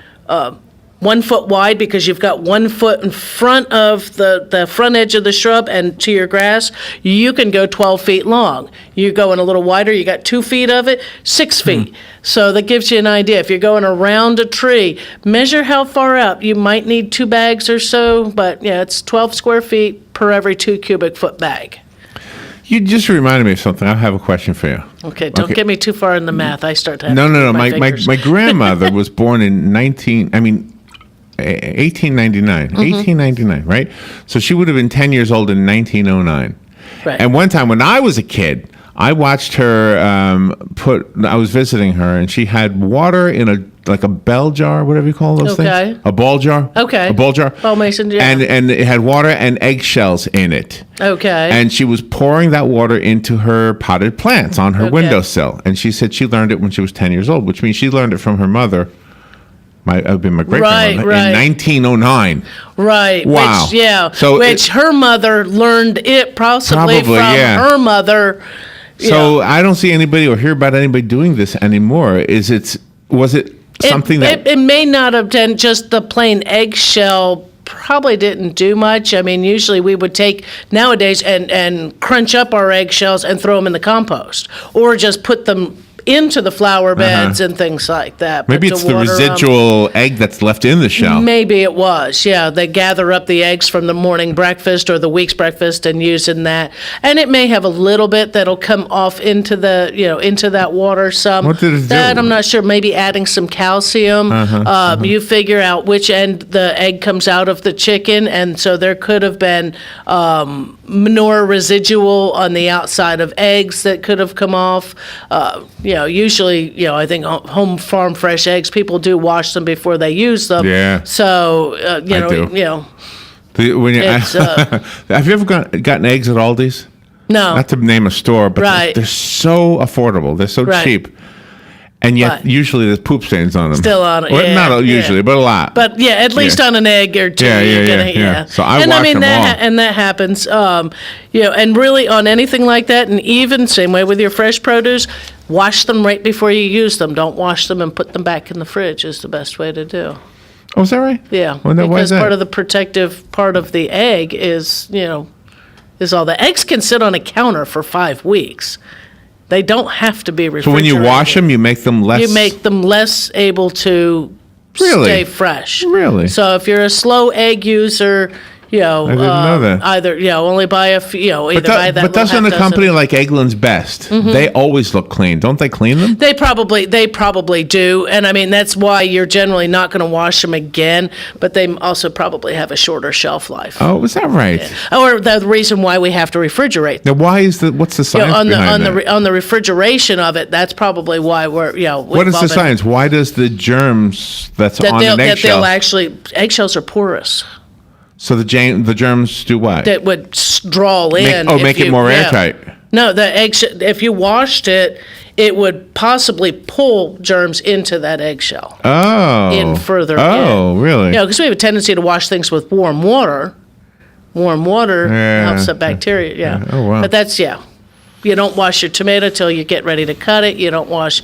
1 foot wide because you've got 1 foot in front of the front edge of the shrub and to your grass, you can go 12 feet long. You're going a little wider, you got 2 feet of it, 6 feet. So that gives you an idea. If you're going around a tree, measure how far out. You might need 2 bags or so, but yeah, it's 12 square feet per every 2 cubic foot bag. You just reminded me of something. I have a question for you. Okay, don't get me too far in the math. I start to have No. my My grandmother was born in 1899. 1899, right? So she would have been 10 years old in 1909. Right. And one time when I was a kid, I watched her I was visiting her, and she had water in a bell jar, whatever you call those things. A ball jar. Okay. A ball jar. Ball mason jar. And it had water and eggshells in it. Okay. And she was pouring that water into her potted plants on her windowsill. And she said she learned it when she was 10 years old, which means she learned it from her mother. My great-grandmother in 1909. Right. Wow. Which her mother learned it possibly from her mother. So I don't see anybody or hear about anybody doing this anymore. Was it something it may not have been just the plain eggshell. Probably didn't do much. I mean, usually we would take nowadays and crunch up our eggshells and throw them in the compost, or just put them into the flower beds and things like that. Maybe it's the residual egg that's left in the shell. Maybe it was, yeah. They gather up the eggs from the morning breakfast or the week's breakfast and using that. And it may have a little bit that'll come off into the, into that water some. What did it do? That I'm not sure. Maybe adding some calcium. You figure out which end the egg comes out of the chicken, and so there could have been manure residual on the outside of eggs that could have come off. Usually, I think home farm fresh eggs, people do wash them before they use them. Yeah. So, Have you ever gotten eggs at Aldi's? No. Not to name a store, but they're so affordable. They're so cheap. And yet, usually there's poop stains on them. Still on it. Well, not usually, but a lot. But at least on an egg or two. Yeah. So I wash them all. And that happens. And really on anything like that, and even same way with your fresh produce, wash them right before you use them. Don't wash them and put them back in the fridge is the best way to do. Oh, is that right? Yeah. Why is because that? part of the protective part of the egg is all the eggs can sit on a counter for 5 weeks. They don't have to be refrigerated. So when you wash them, you make them less... You make them less able to stay fresh. Really? So if you're a slow egg user, I didn't know that. Either, only buy a few, either buy that. But doesn't a company like Eggland's Best, they always look clean. Don't they clean them? They probably do. And I mean, that's why you're generally not going to wash them again, but they also probably have a shorter shelf life. Oh, is that right? Yeah. Or the reason why we have to refrigerate them. Now, what's the science behind that? On the refrigeration of it, that's probably why we're, What is the science? Why does the germs on an eggshell... eggshells are porous. So the germs do what? That would draw in. Make it more airtight. No, the eggshell. If you washed it, it would possibly pull germs into that eggshell. Oh. In further. Oh, really? Because we have a tendency to wash things with warm water. Warm water helps the bacteria. Yeah. Oh wow. But that's You don't wash your tomato till you get ready to cut it. You don't wash,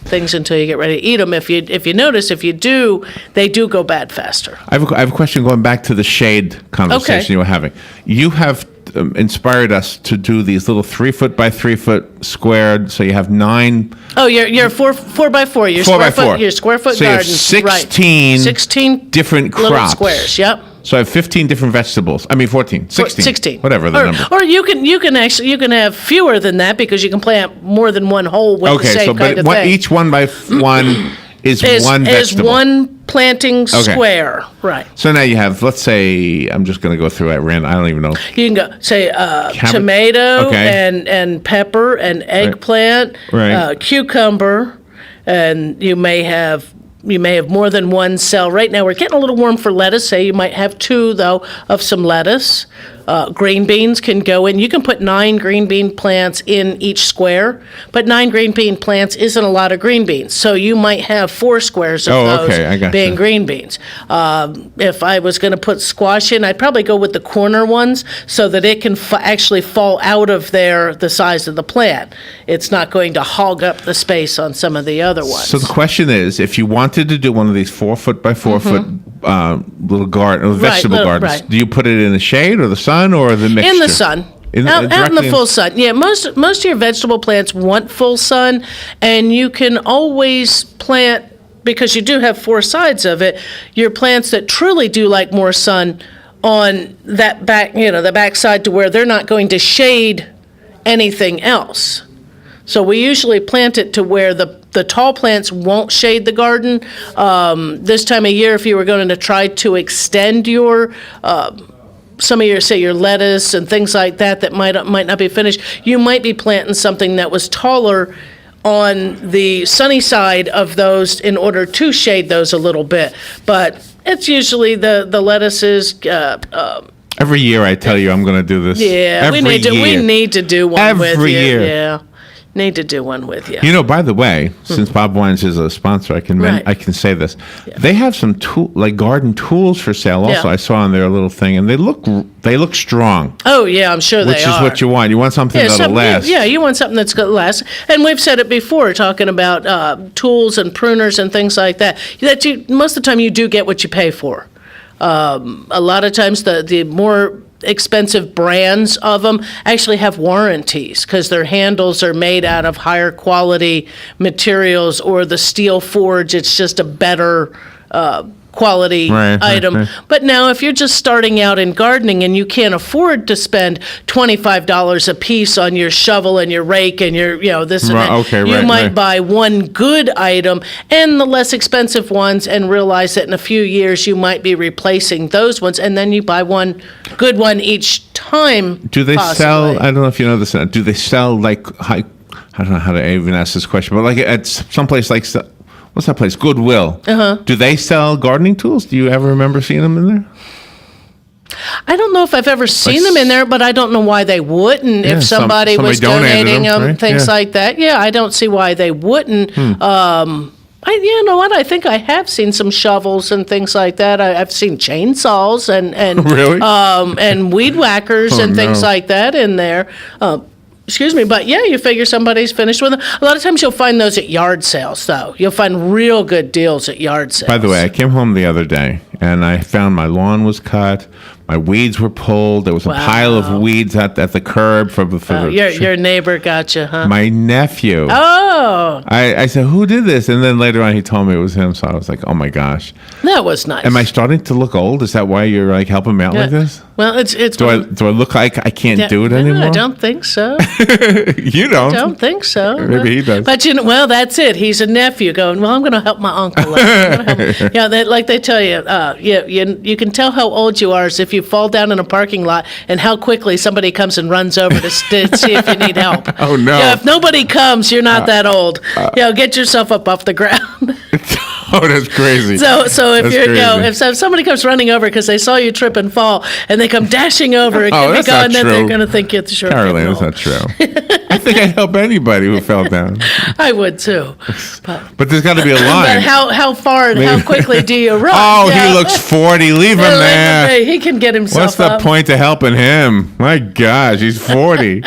things until you get ready to eat them. If you notice, if you do, they do go bad faster. I have a question going back to the shade conversation you were having. You have inspired us to do these little 3 foot by 3 foot squared. So you have 9. Oh, you're 4 by 4. Your 4 by 4. square foot. Your square foot so garden. You have 16. 16 different little crops. Squares. Yep. So I have 15 different vegetables. 14. 16. 16. Whatever the number. Or you can have fewer than that because you can plant more than one hole with the same kind of thing. Each 1 by 1 is one vegetable. Is one planting square. Right. So now you have, let's say, I'm just going to go through at random. I don't even know. You can go, say, tomato and pepper and eggplant, cucumber, and you may have more than one cell. Right now, we're getting a little warm for lettuce. Say you might have 2, though, of some lettuce. green beans can go in. You can put 9 green bean plants in each square, but 9 green bean plants isn't a lot of green beans. So you might have 4 squares of those I gotcha. being green beans. If I was going to put squash in, I'd probably go with the corner ones so that it can actually fall out of there the size of the plant. It's not going to hog up the space on some of the other ones. So the question is, if you wanted to do one of these 4 foot by 4 foot little garden or vegetable gardens, do you put it in the shade or the sun or the mixture? In the sun. Out in the full sun. Yeah, most of your vegetable plants want full sun, and you can always plant, because you do have 4 sides of it, your plants that truly do like more sun on that back, the back side, to where they're not going to shade anything else. So we usually plant it to where the tall plants won't shade the garden. This time of year, if you were going to try to extend your some of your lettuce and things like that might not be finished, you might be planting something that was taller on the sunny side of those in order to shade those a little bit. But it's usually the lettuces. Every year I tell you I'm going to do this. Yeah, we need to do one with you. Every year. Yeah. Need to do one with you. By the way, since Bob Wines is a sponsor, I can say this. Yeah. They have some garden tools for sale. Also, I saw on their little thing, and they look strong. Oh yeah, I'm sure they are. Which is what you want. You want something that'll last. Yeah, you want something that's going to last. And we've said it before, talking about tools and pruners and things like that. Most of the time you do get what you pay for. A lot of times the more expensive brands of them actually have warranties because their handles are made out of higher quality materials, or the steel forge, it's just a better quality item. Right. But now if you're just starting out in gardening and you can't afford to spend $25 a piece on your shovel and your rake and your this and that, you might buy one good item and the less expensive ones, and realize that in a few years you might be replacing those ones, and then you buy one good one each time. Do they sell, I don't know if you know this, do they sell I don't know how to even ask this question, but like at some place like, what's that place? Goodwill. Do they sell gardening tools? Do you ever remember seeing them in there? I don't know if I've ever seen them in there, but I don't know why they wouldn't. If somebody was donating them, things like that. Yeah, I don't see why they wouldn't. You know what? I think I have seen some shovels and things like that. I've seen chainsaws and really? And weed whackers and things like that in there. Excuse me, but yeah, you figure somebody's finished with them. A lot of times you'll find those at yard sales, though. You'll find real good deals at yard sales. By the way, I came home the other day, and I found my lawn was cut, my weeds were pulled, there was a pile of weeds at the curb. Your neighbor got you, huh? My nephew. Oh! I said, who did this? And then later on he told me it was him, so I was like, oh my gosh. That was nice. Am I starting to look old? Is that why you're like helping me out like this? Well, it's. Do I look like I can't do it anymore? I don't think so. You don't. I don't think so. Maybe he does. But that's it. He's a nephew going, well, I'm going to help my uncle. Like they tell you, you can tell how old you are is if you fall down in a parking lot and how quickly somebody comes and runs over to see if you need help. Oh no! If nobody comes, you're not that old. Get yourself up off the ground. Oh, that's crazy. So if if somebody comes running over because they saw you trip and fall, and they come dashing over, it can be going, then they're going to think you're short. Caroline, that's not true. I think I'd help anybody who fell down. I would too. But there's got to be a line. But how far and how quickly do you run? Oh, he looks 40. Leave him there. He can get himself What's the point of helping him? My gosh, he's 40.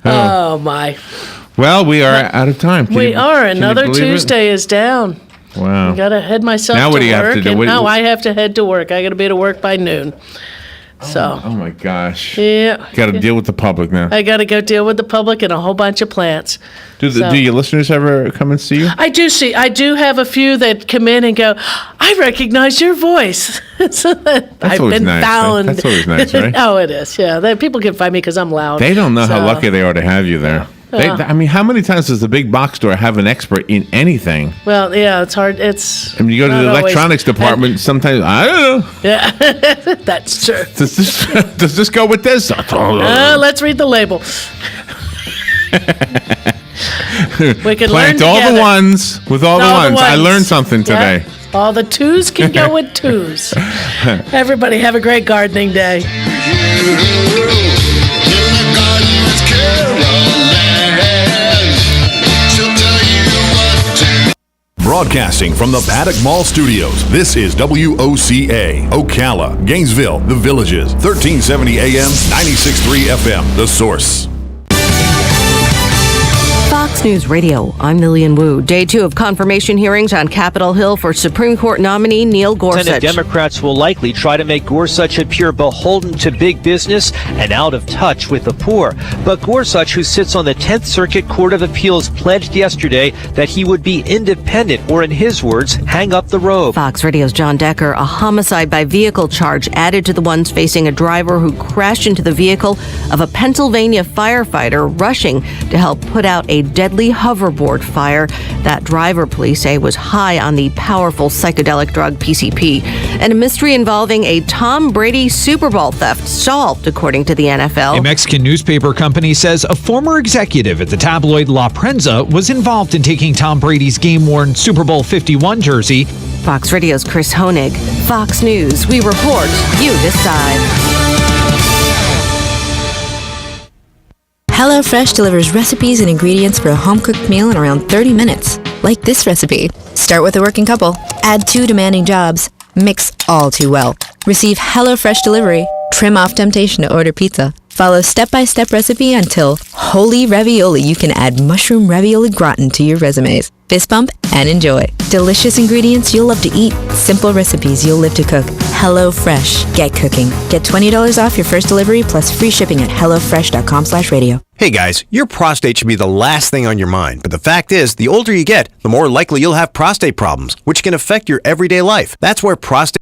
Oh my. Well, we are out of time. We are. Another Tuesday is down. Wow. I got to head myself to work. Now what do you have to do? I have to head to work. I got to be to work by noon. So. Oh my gosh. Yeah. Got to deal with the public now. I got to go deal with the public and a whole bunch of plants. Do your listeners ever come and see you? I do have a few that come in and go, I recognize your voice. So That's always nice. Found. That's always nice, right? Oh, it is. Yeah. People can find me because I'm loud. They don't know how lucky they are to have you there. I mean, how many times does the big box store have an expert in anything? Well, yeah, it's hard. You go to the electronics department, sometimes, I don't know. Yeah, that's true. Does this go with this? Let's read the label. We can plant all together. the ones with all the ones. I learned something today. All the twos can go with twos. Everybody have a great gardening day. Broadcasting from the Paddock Mall Studios, this is WOCA, Ocala, Gainesville, The Villages, 1370 AM, 96.3 FM, The Source. Fox News Radio, I'm Lillian Wu. Day 2 of confirmation hearings on Capitol Hill for Supreme Court nominee Neil Gorsuch. Senate Democrats will likely try to make Gorsuch appear beholden to big business and out of touch with the poor. But Gorsuch, who sits on the 10th Circuit Court of Appeals, pledged yesterday that he would be independent, or in his words, hang up the robe. Fox Radio's John Decker, a homicide by vehicle charge added to the ones facing a driver who crashed into the vehicle of a Pennsylvania firefighter rushing to help put out a deadly hoverboard fire. That driver, police say, was high on the powerful psychedelic drug PCP. And a mystery involving a Tom Brady Super Bowl theft solved, according to the NFL. A Mexican newspaper company says a former executive at the tabloid La Prensa was involved in taking Tom Brady's game-worn Super Bowl 51 jersey. Fox Radio's Chris Honig. Fox News. We report, you decide. HelloFresh delivers recipes and ingredients for a home-cooked meal in around 30 minutes. Like this recipe. Start with a working couple. Add 2 demanding jobs. Mix all too well. Receive HelloFresh delivery. Trim off temptation to order pizza. Follow step-by-step recipe until holy ravioli. You can add mushroom ravioli gratin to your resumes. Fist bump and enjoy. Delicious ingredients you'll love to eat. Simple recipes you'll live to cook. HelloFresh. Get cooking. Get $20 off your first delivery plus free shipping at hellofresh.com/radio. Hey guys, your prostate should be the last thing on your mind, but the fact is, the older you get, the more likely you'll have prostate problems, which can affect your everyday life. That's where prostate